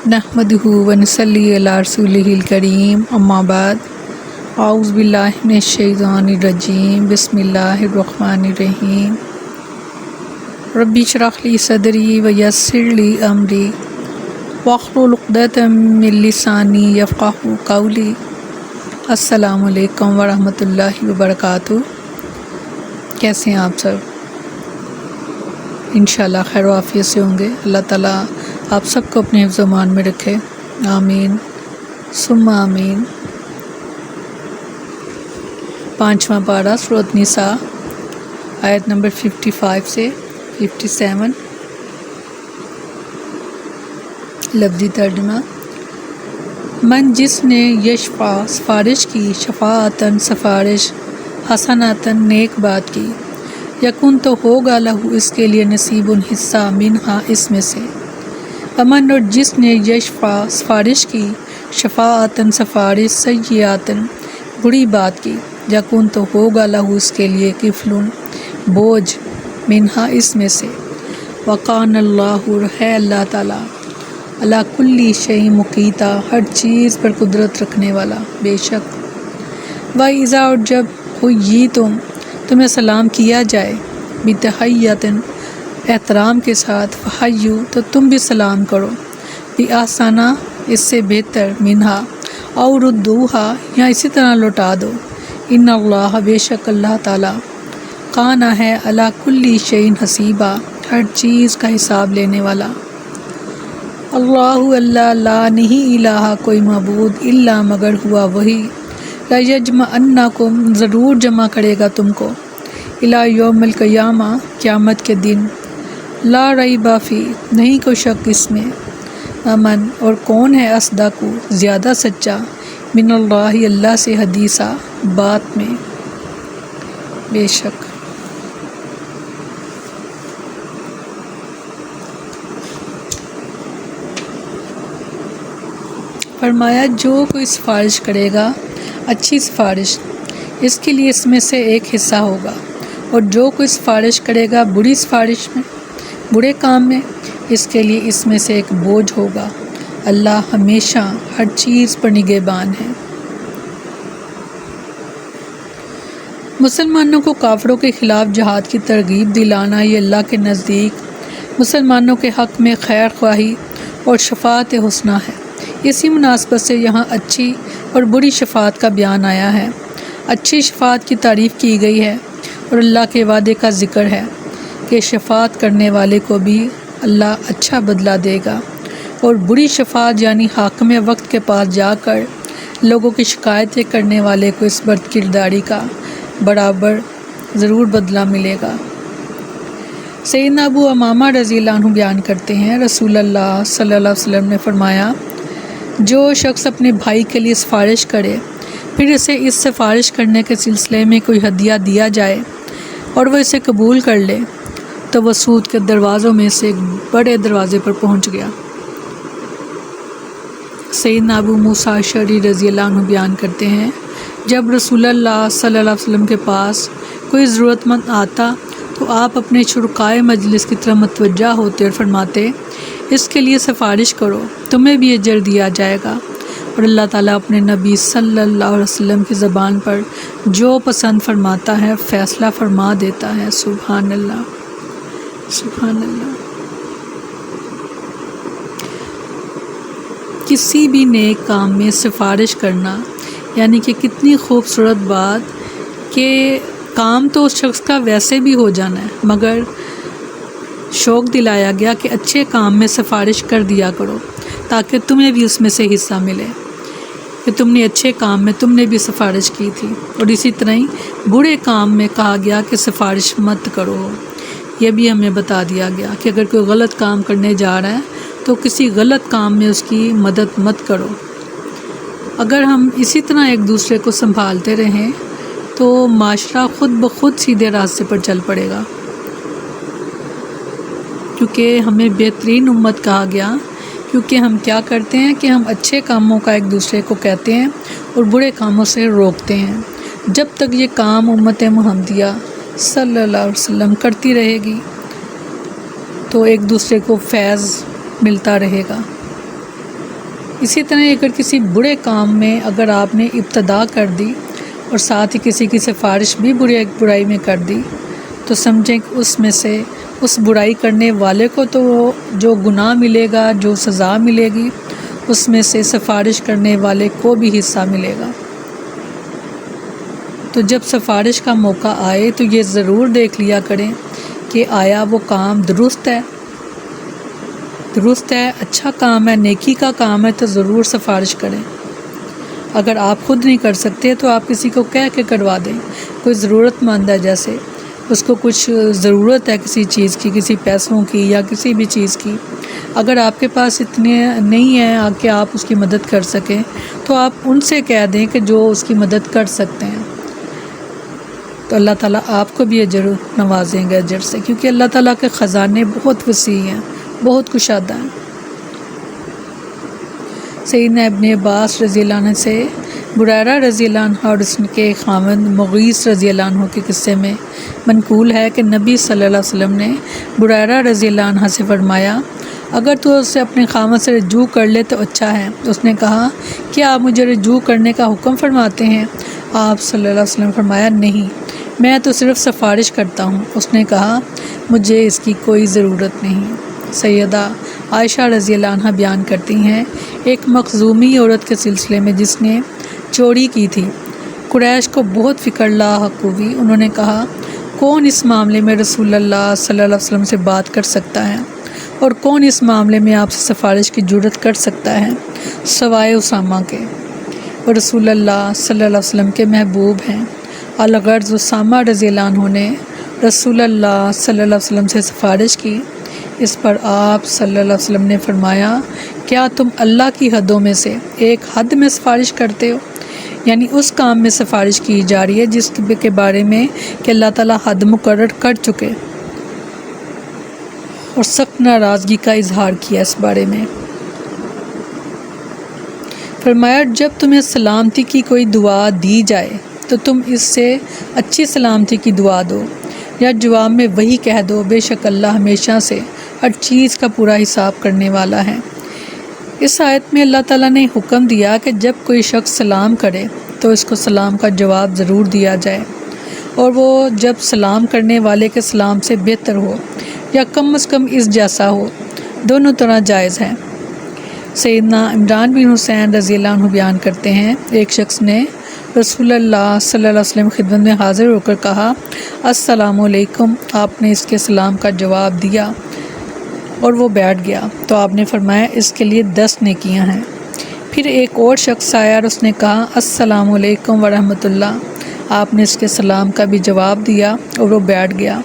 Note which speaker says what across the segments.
Speaker 1: نحمدہ و نصلی علی رسولہ الکریم اما بعد اعوذ باللہ من الشیطان الرجیم بسم اللہ الرحمن الرحیم ربی اشرح لی صدری ویسر لی امری واحلل عقدۃ من لسانی یفقہوا قولی۔ السلام علیکم ورحمۃ اللہ وبرکاتہ۔ کیسے ہیں آپ سب؟ انشاءاللہ خیر و عافیت سے ہوں گے۔ اللہ تعالیٰ آپ سب کو اپنے حفظ و امان میں رکھے، آمین ثم آمین۔ 5واں پارہ سورۃ نساء، آیت نمبر 55 سے 57۔ لفظی ترجمہ: من جس نے یشفع سفارش کی، شفاعتاً سفارش، حسناتاً نیک بات کی، یکن تو ہوگا لہو اس کے لیے نصیب حصہ، منہا اس میں سے۔ امن اور جس نے یشفع سفارش کی، شفاعتاً سفارش، سیئاتاً بری بات کی، یکن تو ہوگا لہو اس کے لیے کفلٌ بوجھ، منہا اس میں سے۔ وکان اللہ، ہے اللہ تعالیٰ، علی کل شیء مقیتا، ہر چیز پر قدرت رکھنے والا، بے شک۔ وَإِذَا، اور جب حییتم، تمہیں سلام کیا جائے، بتحیۃ، احترام کے ساتھ، فحیوا، تو تم بھی سلام کرو، بأحسن، اس سے بہتر، منہا، او ردوہا، یا اسی طرح لوٹا دو۔ ان اللہ، بے شک اللہ تعالیٰ، کان ہے، علی کل شیء حسیبا، ہر چیز کا حساب لینے والا۔ اللہ، اللہ، لا نہیں الہ، کوئی معبود، الا مگر ہوا وہی، لیجمعنکم، ضرور جمع کرے گا تم کو، الی یوم القیامہ، قیامت کے دن، لا ریب فی، نہیں کوئی شک اس میں۔ امن، اور کون ہے، اصدق، زیادہ سچا، من اللہ، اللہ سے، حدیثا، بات میں، بے شک۔ فرمایا جو کوئی سفارش کرے گا، اچھی سفارش، اس کے لیے اس میں سے ایک حصہ ہوگا، اور جو کوئی سفارش کرے گا بری سفارش میں، برے کام میں، اس کے لیے اس میں سے ایک بوجھ ہوگا۔ اللہ ہمیشہ ہر چیز پر نگہبان ہے۔ مسلمانوں کو کافروں کے خلاف جہاد کی ترغیب دلانا، یہ اللہ کے نزدیک مسلمانوں کے حق میں خیر خواہی اور شفاعت حسنہ ہے۔ اسی مناسبت سے یہاں اچھی اور بری شفاعت کا بیان آیا ہے۔ اچھی شفاعت کی تعریف کی گئی ہے، اور اللہ کے وعدے کا ذکر ہے کہ شفاعت کرنے والے کو بھی اللہ اچھا بدلہ دے گا، اور بری شفاعت یعنی حاکم وقت کے پاس جا کر لوگوں کی شکایتیں کرنے والے کو اس بد کرداری کا برابر ضرور بدلہ ملے گا۔ سیدنا ابو امامہ رضی اللہ عنہ بیان کرتے ہیں، رسول اللہ صلی اللہ علیہ وسلم نے فرمایا، جو شخص اپنے بھائی کے لیے سفارش کرے، پھر اسے اس سفارش کرنے کے سلسلے میں کوئی ہدیہ دیا جائے اور وہ اسے قبول کر لے، تو وہ سود کے دروازوں میں سے ایک بڑے دروازے پر پہنچ گیا۔ سیدنا ابو موسیٰ اشعری رضی اللہ عنہ بیان کرتے ہیں، جب رسول اللہ صلی اللہ علیہ وسلم کے پاس کوئی ضرورت مند آتا تو آپ اپنے شرکائے مجلس کی طرف متوجہ ہوتے اور فرماتے، اس کے لیے سفارش کرو، تمہیں بھی اجر دیا جائے گا، اور اللہ تعالیٰ اپنے نبی صلی اللہ علیہ وسلم کی زبان پر جو پسند فرماتا ہے فیصلہ فرما دیتا ہے۔ سبحان اللہ، سبحان اللہ۔ کسی بھی نیک کام میں سفارش کرنا یعنی کہ کتنی خوبصورت بات کہ کام تو اس شخص کا ویسے بھی ہو جانا ہے، مگر شوق دلایا گیا کہ اچھے کام میں سفارش کر دیا کرو تاکہ تمہیں بھی اس میں سے حصہ ملے، کہ تم نے اچھے کام میں تم نے بھی سفارش کی تھی۔ اور اسی طرح ہی برے کام میں کہا گیا کہ سفارش مت کرو۔ یہ بھی ہمیں بتا دیا گیا کہ اگر کوئی غلط کام کرنے جا رہا ہے تو کسی غلط کام میں اس کی مدد مت کرو۔ اگر ہم اسی طرح ایک دوسرے کو سنبھالتے رہیں تو معاشرہ خود بخود سیدھے راستے پر چل پڑے گا، کیونکہ ہمیں بہترین امت کہا گیا، کیونکہ ہم کیا کرتے ہیں کہ ہم اچھے کاموں کا ایک دوسرے کو کہتے ہیں اور برے کاموں سے روکتے ہیں۔ جب تک یہ کام امت محمدیہ صلی اللہ علیہ وسلم کرتی رہے گی تو ایک دوسرے کو فیض ملتا رہے گا۔ اسی طرح اگر کسی برے کام میں اگر آپ نے ابتدا کر دی اور ساتھ ہی کسی کی سفارش بھی برائی میں کر دی تو سمجھیں کہ اس میں سے اس برائی کرنے والے کو تو جو گناہ ملے گا، جو سزا ملے گی، اس میں سے سفارش کرنے والے کو بھی حصہ ملے گا۔ تو جب سفارش کا موقع آئے تو یہ ضرور دیکھ لیا کریں کہ آیا وہ کام درست ہے، اچھا کام ہے، نیکی کا کام ہے، تو ضرور سفارش کریں۔ اگر آپ خود نہیں کر سکتے تو آپ کسی کو کہہ کے کروا دیں، کوئی ضرورت مند ہے، جیسے اس کو کچھ ضرورت ہے کسی چیز کی، کسی پیسوں کی یا کسی بھی چیز کی، اگر آپ کے پاس اتنے نہیں ہیں کہ آپ اس کی مدد کر سکیں تو آپ ان سے کہہ دیں کہ جو اس کی مدد کر سکتے ہیں، تو اللہ تعالیٰ آپ کو بھی اجر نوازیں گے اجر سے، کیونکہ اللہ تعالیٰ کے خزانے بہت وسیع ہیں، بہت کشادہ ہیں۔ سیدنا ابن عباس رضی اللہ عنہ سے بریرہ رضی اللہ عنہ اور اس کے خاوند مغیث رضی اللہ عنہ کے قصے میں منقول ہے کہ نبی صلی اللہ علیہ وسلم نے بریرہ رضی اللہ عنہ سے فرمایا، اگر تو اسے اپنے خاوند سے رجوع کر لے تو اچھا ہے۔ اس نے کہا، کیا آپ مجھے رجوع کرنے کا حکم فرماتے ہیں؟ آپ صلی اللہ علیہ وسلم نے فرمایا، نہیں، میں تو صرف سفارش کرتا ہوں۔ اس نے کہا، مجھے اس کی کوئی ضرورت نہیں۔ سیدہ عائشہ رضی اللہ عنہ بیان کرتی ہیں، ایک مخزومی عورت کے سلسلے میں جس نے چوری کی تھی، قریش کو بہت فکر لاحق ہوئی۔ انہوں نے کہا، کون اس معاملے میں رسول اللہ صلی اللہ علیہ وسلم سے بات کر سکتا ہے اور کون اس معاملے میں آپ سے سفارش کی جرات کر سکتا ہے سوائے اسامہ کے؟ اور رسول اللہ صلی اللہ علیہ وسلم کے محبوب ہیں۔ الغرض اسامہ رضی اللہ عنہ نے رسول اللہ صلی اللہ علیہ وسلم سے سفارش کی۔ اس پر آپ صلی اللہ علیہ وسلم نے فرمایا، کیا تم اللہ کی حدوں میں سے ایک حد میں سفارش کرتے ہو؟ یعنی اس کام میں سفارش کی جا رہی ہے جس کے بارے میں کہ اللہ تعالیٰ حد مقرر کر چکے، اور سخت ناراضگی کا اظہار کیا اس بارے میں۔ فرمایا، جب تمہیں سلامتی کی کوئی دعا دی جائے تو تم اس سے اچھی سلامتی کی دعا دو، یا جواب میں وہی کہہ دو، بے شک اللہ ہمیشہ سے ہر چیز کا پورا حساب کرنے والا ہے۔ اس آیت میں اللہ تعالیٰ نے حکم دیا کہ جب کوئی شخص سلام کرے تو اس کو سلام کا جواب ضرور دیا جائے، اور وہ جب سلام کرنے والے کے سلام سے بہتر ہو یا کم از کم اس جیسا ہو، دونوں طرح جائز ہے۔ سیدنا عمران بن حسین رضی اللہ عنہ بیان کرتے ہیں، ایک شخص نے رسول اللہ صلی اللہ علیہ وسلم خدمت میں حاضر ہو کر کہا، السلام علیکم۔ آپ نے اس کے سلام کا جواب دیا اور وہ بیٹھ گیا، تو آپ نے فرمایا، اس کے لیے 10 نیکیاں ہیں۔ پھر ایک اور شخص آیا اور اس نے کہا، السلام علیکم ورحمۃ اللہ۔ آپ نے اس کے سلام کا بھی جواب دیا اور وہ بیٹھ گیا،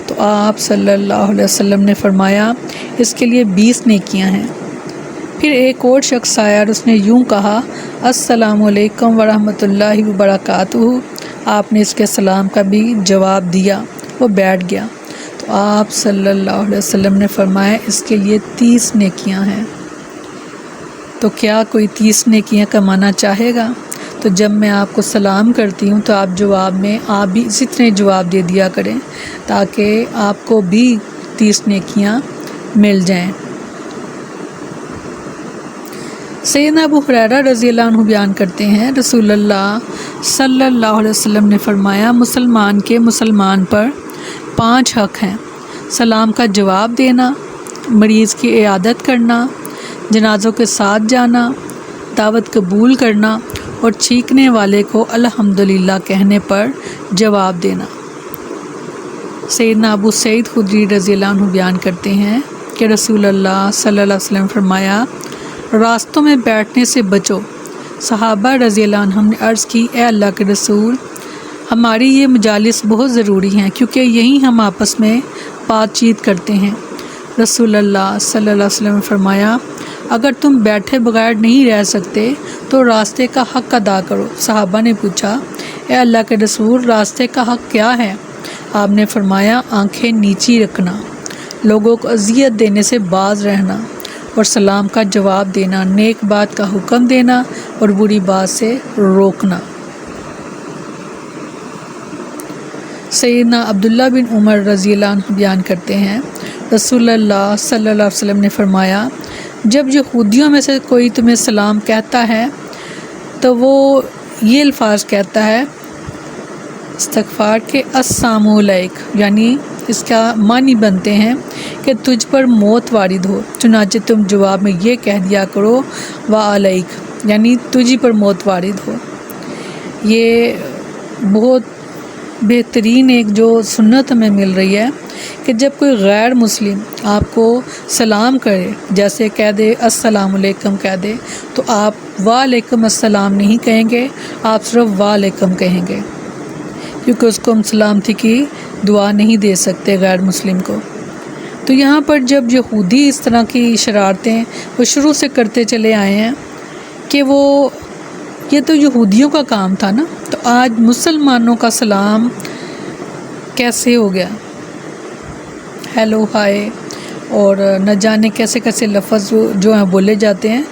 Speaker 1: تو آپ صلی اللہ علیہ وسلم نے فرمایا، اس کے لیے 20 نیکیاں ہیں۔ پھر ایک اور شخص آیا اور اس نے یوں کہا، السلام علیکم ورحمۃ اللہ وبرکاتہ۔ آپ نے اس کے سلام کا بھی جواب دیا، وہ بیٹھ گیا، تو آپ صلی اللہ علیہ وسلم نے فرمایا، اس کے لیے 30 نیکیاں ہیں۔ تو کیا کوئی 30 نیکیاں کمانا چاہے گا؟ تو جب میں آپ کو سلام کرتی ہوں تو آپ جواب میں آپ بھی اسی طرح جواب دے دیا کریں، تاکہ آپ کو بھی 30 نیکیاں مل جائیں۔ سیدنا ابو ہریرہ رضی اللہ عنہ بیان کرتے ہیں، رسول اللہ صلی اللہ علیہ وسلم نے فرمایا، مسلمان کے مسلمان پر 5 حق ہیں: سلام کا جواب دینا، مریض کی عیادت کرنا، جنازوں کے ساتھ جانا، دعوت قبول کرنا، اور چھینکنے والے کو الحمدللہ کہنے پر جواب دینا۔ سیدنا ابو سعید خدری رضی اللہ عنہ بیان کرتے ہیں کہ رسول اللہ صلی اللہ علیہ وسلم فرمایا، راستوں میں بیٹھنے سے بچو۔ صحابہ رضی اللہ عنہم نے عرض کی، اے اللہ کے رسول، ہماری یہ مجالس بہت ضروری ہیں کیونکہ یہیں ہم آپس میں بات چیت کرتے ہیں۔ رسول اللہ صلی اللہ علیہ وسلم نے فرمایا، اگر تم بیٹھے بغیر نہیں رہ سکتے تو راستے کا حق ادا کرو۔ صحابہ نے پوچھا، اے اللہ کے رسول، راستے کا حق کیا ہے؟ آپ نے فرمایا، آنکھیں نیچی رکھنا، لوگوں کو اذیت دینے سے باز رہنا، اور سلام کا جواب دینا، نیک بات کا حکم دینا اور بری بات سے روکنا۔ سیدنا عبداللہ بن عمر رضی اللہ عنہ بیان کرتے ہیں، رسول اللہ صلی اللہ علیہ وسلم نے فرمایا، جب یہودیوں میں سے کوئی تمہیں سلام کہتا ہے تو وہ یہ الفاظ کہتا ہے استغفار کے السلام علیک، یعنی اس کا معنی بنتے ہیں کہ تجھ پر موت وارد ہو، چنانچہ تم جواب میں یہ کہہ دیا کرو وعلیک، یعنی تجھی پر موت وارد ہو۔ یہ بہت بہترین ایک جو سنت ہمیں مل رہی ہے کہ جب کوئی غیر مسلم آپ کو سلام کرے، جیسے کہہ دے السلام علیکم کہہ دے، تو آپ وعلیکم السلام نہیں کہیں گے، آپ صرف وعلیکم کہیں گے، کیونکہ اس کو ہم سلامتی کی دعا نہیں دے سکتے غیر مسلم کو۔ تو یہاں پر جب یہودی اس طرح کی شرارتیں وہ شروع سے کرتے چلے آئے ہیں کہ یہ تو یہودیوں کا کام تھا نا، تو آج مسلمانوں کا سلام کیسے ہو گیا، ہیلو ہائے اور نہ جانے کیسے کیسے لفظ جو ہیں بولے جاتے ہیں۔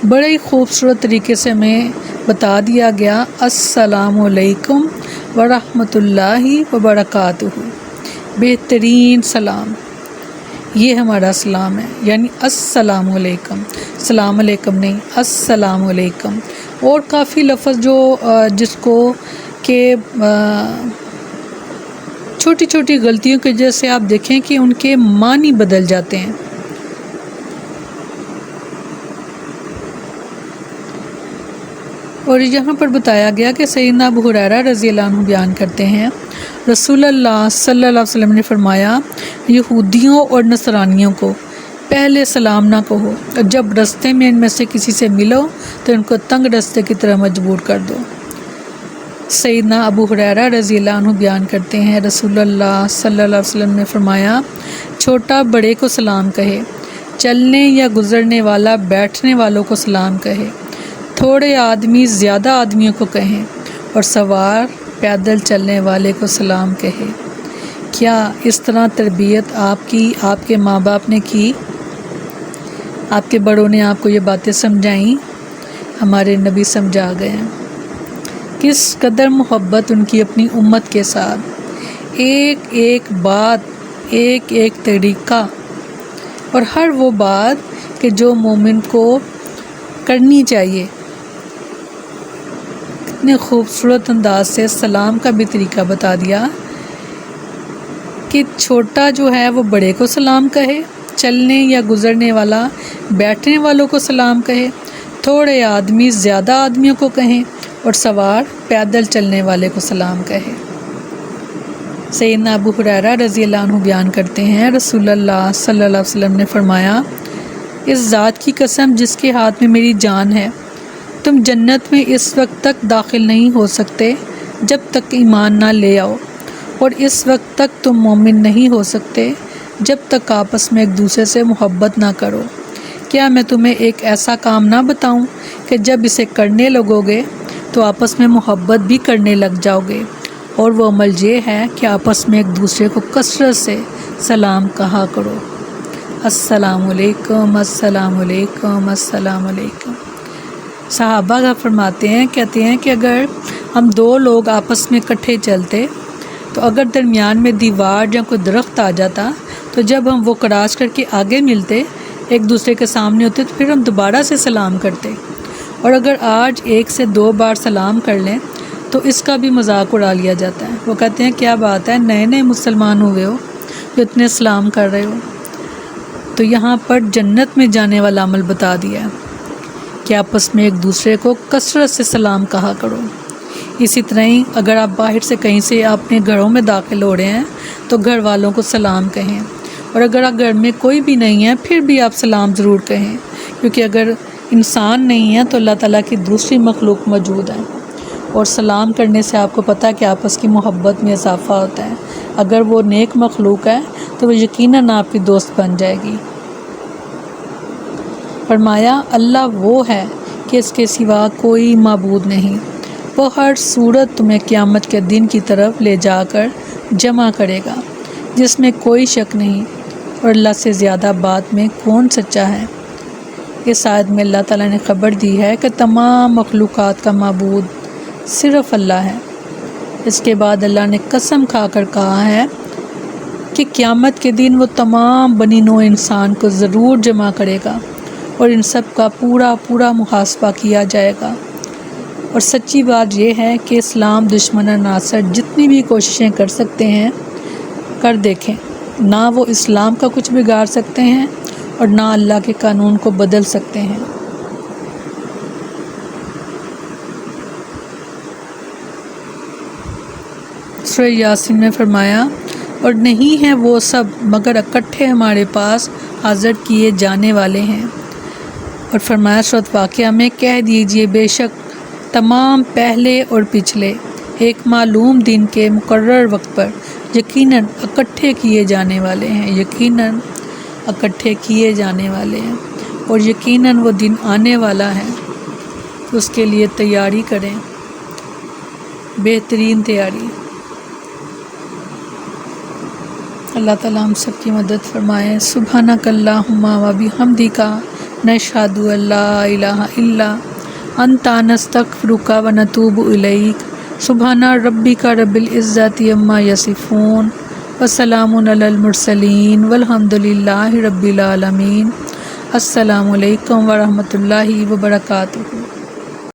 Speaker 1: بڑے ہی خوبصورت طریقے سے ہمیں بتا دیا گیا السلام علیکم ورحمۃ اللہ وبرکاتہ، بہترین سلام، یہ ہمارا سلام ہے، یعنی السلام علیکم، سلام علیکم نہیں، السلام علیکم۔ اور کافی لفظ جو جس کو کہ چھوٹی چھوٹی غلطیوں کی وجہ سے آپ دیکھیں کہ ان کے معنی بدل جاتے ہیں۔ اور یہاں پر بتایا گیا کہ سیدنا ابو ہریرہ رضی اللہ عنہ بیان کرتے ہیں رسول اللہ صلی اللہ علیہ وسلم نے فرمایا یہودیوں اور نصرانیوں کو پہلے سلام نہ کہو، اور جب رستے میں ان میں سے کسی سے ملو تو ان کو تنگ رستے کی طرح مجبور کر دو۔ سیدنا ابو ہریرہ رضی اللہ عنہ بیان کرتے ہیں رسول اللہ صلی اللہ علیہ وسلم نے فرمایا چھوٹا بڑے کو سلام کہے، چلنے یا گزرنے والا بیٹھنے والوں کو سلام کہے، تھوڑے آدمی زیادہ آدمیوں کو کہیں، اور سوار پیدل چلنے والے کو سلام کہے۔ کیا اس طرح تربیت آپ کی، آپ کے ماں باپ نے کی؟ آپ کے بڑوں نے آپ کو یہ باتیں سمجھائیں؟ ہمارے نبی سمجھا گئے ہیں۔ کس قدر محبت ان کی اپنی امت کے ساتھ، ایک ایک بات، ایک ایک طریقہ، اور ہر وہ بات کہ جو مومن کو کرنی چاہیے۔ کتنے خوبصورت انداز سے سلام کا بھی طریقہ بتا دیا کہ چھوٹا جو ہے وہ بڑے کو سلام کہے، چلنے یا گزرنے والا بیٹھنے والوں کو سلام کہے، تھوڑے آدمی زیادہ آدمیوں کو کہیں، اور سوار پیدل چلنے والے کو سلام کہے۔ سیدنا ابو ہریرہ رضی اللہ عنہ بیان کرتے ہیں رسول اللہ صلی اللہ علیہ وسلم نے فرمایا اس ذات کی قسم جس کے ہاتھ میں میری جان ہے، تم جنت میں اس وقت تک داخل نہیں ہو سکتے جب تک ایمان نہ لے آؤ، اور اس وقت تک تم مومن نہیں ہو سکتے جب تک آپس میں ایک دوسرے سے محبت نہ کرو۔ کیا میں تمہیں ایک ایسا کام نہ بتاؤں کہ جب اسے کرنے لگو گے تو آپس میں محبت بھی کرنے لگ جاؤ گے؟ اور وہ عمل یہ ہے کہ آپس میں ایک دوسرے کو کثرت سے سلام کہا کرو، السلام علیکم، السلام علیکم، السلام علیکم۔ صحابہ کا فرماتے ہیں، کہتے ہیں کہ اگر ہم دو لوگ آپس میں اکٹھے چلتے تو اگر درمیان میں دیوار یا کوئی درخت آ جاتا تو جب ہم وہ کراس کر کے آگے ملتے، ایک دوسرے کے سامنے ہوتے، تو پھر ہم دوبارہ سے سلام کرتے۔ اور اگر آج ایک سے 2 بار سلام کر لیں تو اس کا بھی مذاق اڑا لیا جاتا ہے۔ وہ کہتے ہیں کیا بات ہے، نئے نئے مسلمان ہوئے ہو جو اتنے سلام کر رہے ہو۔ تو یہاں پر جنت میں جانے والا عمل بتا دیا ہے کہ آپس میں ایک دوسرے کو کثرت سے سلام کہا کرو۔ اسی طرح ہی اگر آپ باہر سے کہیں سے اپنے گھروں میں داخل ہو رہے ہیں تو گھر والوں کو سلام کہیں، اور اگر آپ گھر میں کوئی بھی نہیں ہے پھر بھی آپ سلام ضرور کہیں، کیونکہ اگر انسان نہیں ہے تو اللہ تعالیٰ کی دوسری مخلوق موجود ہے، اور سلام کرنے سے آپ کو پتہ ہے کہ آپس کی محبت میں اضافہ ہوتا ہے۔ اگر وہ نیک مخلوق ہے تو وہ یقیناً آپ کی دوست بن جائے گی۔ فرمایا اللہ وہ ہے کہ اس کے سوا کوئی معبود نہیں، وہ ہر صورت تمہیں قیامت کے دن کی طرف لے جا کر جمع کرے گا جس میں کوئی شک نہیں، اور اللہ سے زیادہ بات میں کون سچا ہے۔ اس آیت میں اللہ تعالیٰ نے خبر دی ہے کہ تمام مخلوقات کا معبود صرف اللہ ہے۔ اس کے بعد اللہ نے قسم کھا کر کہا ہے کہ قیامت کے دن وہ تمام بنی نوع انسان کو ضرور جمع کرے گا، اور ان سب کا پورا محاسبہ کیا جائے گا۔ اور سچی بات یہ ہے کہ اسلام دشمن عناصر جتنی بھی کوششیں کر سکتے ہیں کر دیکھیں، نہ وہ اسلام کا کچھ بگاڑ سکتے ہیں اور نہ اللہ کے قانون کو بدل سکتے ہیں۔ سورہ یاسین میں فرمایا، اور نہیں ہیں وہ سب مگر اکٹھے ہمارے پاس حاضر کیے جانے والے ہیں۔ اور فرمایا سورۃ واقعہ میں، کہہ دیجئے بے شک تمام پہلے اور پچھلے ایک معلوم دن کے مقرر وقت پر یقیناً اکٹھے کیے جانے والے ہیں، یقیناً اکٹھے کیے جانے والے ہیں، اور یقیناً وہ دن آنے والا ہے، تو اس کے لیے تیاری کریں، بہترین تیاری۔ اللہ تعالیٰ ہم سب کی مدد فرمائے۔ سبحانک اللہم و بحمدک نشہد ان لا الہ الا انت نستغفرک و نتوب الیک۔ سبحان ربک رب العزت عما یصفون وسلام علی المرسلین والحمد للہ رب العالمین۔ السلام علیکم ورحمۃ اللہ وبرکاتہ۔